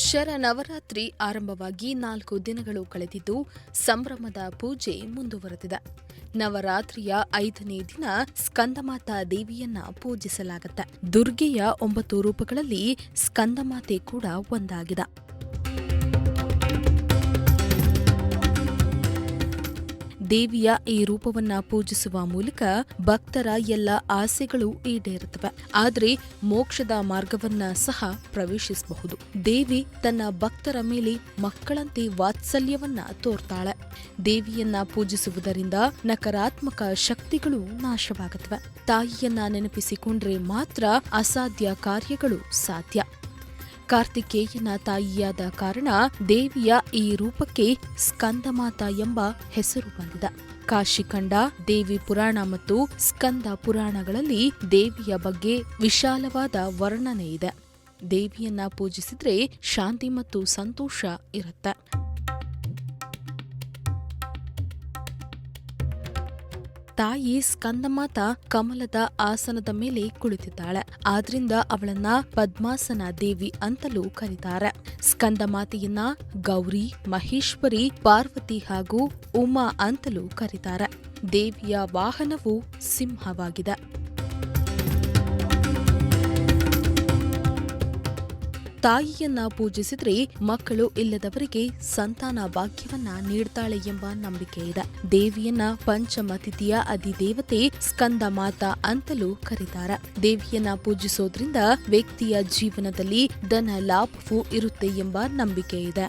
ಶರನವರಾತ್ರಿ ಆರಂಭವಾಗಿ 4 ದಿನಗಳು ಕಳೆದಿದ್ದು ಸಂಭ್ರಮದ ಪೂಜೆ ಮುಂದುವರೆದಿದೆ. ನವರಾತ್ರಿಯ 5ನೇ ದಿನ ಸ್ಕಂದಮಾತಾ ದೇವಿಯನ್ನ ಪೂಜಿಸಲಾಗುತ್ತೆ. ದುರ್ಗೆಯ 9 ರೂಪಗಳಲ್ಲಿ ಸ್ಕಂದಮಾತೆ ಕೂಡ ಒಂದಾಗಿದೆ. ದೇವಿಯ ಈ ರೂಪವನ್ನ ಪೂಜಿಸುವ ಮೂಲಕ ಭಕ್ತರ ಎಲ್ಲ ಆಸೆಗಳು ಈಡೇರುತ್ತವೆ. ಆದರೆ ಮೋಕ್ಷದ ಮಾರ್ಗವನ್ನ ಸಹ ಪ್ರವೇಶಿಸಬಹುದು. ದೇವಿ ತನ್ನ ಭಕ್ತರ ಮೇಲೆ ಮಕ್ಕಳಂತೆ ವಾತ್ಸಲ್ಯವನ್ನ ತೋರ್ತಾಳೆ. ದೇವಿಯನ್ನ ಪೂಜಿಸುವುದರಿಂದ ನಕಾರಾತ್ಮಕ ಶಕ್ತಿಗಳು ನಾಶವಾಗುತ್ತವೆ. ತಾಯಿಯನ್ನ ನೆನಪಿಸಿಕೊಂಡ್ರೆ ಮಾತ್ರ ಅಸಾಧ್ಯ ಕಾರ್ಯಗಳು ಸಾಧ್ಯ. ಕಾರ್ತಿಕೇಯನ ತಾಯಿಯಾದ ಕಾರಣ ದೇವಿಯ ಈ ರೂಪಕ್ಕೆ ಸ್ಕಂದಮಾತಾ ಎಂಬ ಹೆಸರು ಬಂದಿದೆ. ಕಾಶಿಖಂಡ, ದೇವಿ ಪುರಾಣ ಮತ್ತು ಸ್ಕಂದ ಪುರಾಣಗಳಲ್ಲಿ ದೇವಿಯ ಬಗ್ಗೆ ವಿಶಾಲವಾದ ವರ್ಣನೆ ಇದೆ. ದೇವಿಯನ್ನ ಪೂಜಿಸಿದ್ರೆ ಶಾಂತಿ ಮತ್ತು ಸಂತೋಷ ಇರುತ್ತೆ. ತಾಯಿ ಸ್ಕಂದಮಾತಾ ಕಮಲದ ಆಸನದ ಮೇಲೆ ಕುಳಿತಿದ್ದಾಳೆ. ಆದ್ರಿಂದ ಅವಳನ್ನ ಪದ್ಮಾಸನ ದೇವಿ ಅಂತಲೂ ಕರೀತಾರೆ. ಸ್ಕಂದಮಾತೆಯನ್ನ ಗೌರಿ, ಮಹೇಶ್ವರಿ, ಪಾರ್ವತಿ ಹಾಗೂ ಉಮಾ ಅಂತಲೂ ಕರೀತಾರೆ. ದೇವಿಯ ವಾಹನವು ಸಿಂಹವಾಗಿದೆ. ತಾಯಿಯನ್ನ ಪೂಜಿಸಿದ್ರೆ ಮಕ್ಕಳು ಇಲ್ಲದವರಿಗೆ ಸಂತಾನ ಭಾಗ್ಯವನ್ನ ನೀಡ್ತಾಳೆ ಎಂಬ ನಂಬಿಕೆ ಇದೆ. ದೇವಿಯನ್ನ ಪಂಚಮತಿಥಿಯ ಅಧಿದೇವತೆ ಸ್ಕಂದಮಾತಾ ಅಂತಲೂ ಕರೀತಾರೆ. ದೇವಿಯನ್ನ ಪೂಜಿಸೋದ್ರಿಂದ ವ್ಯಕ್ತಿಯ ಜೀವನದಲ್ಲಿ ಧನ ಲಾಭವೂ ಇರುತ್ತೆ ಎಂಬ ನಂಬಿಕೆ ಇದೆ.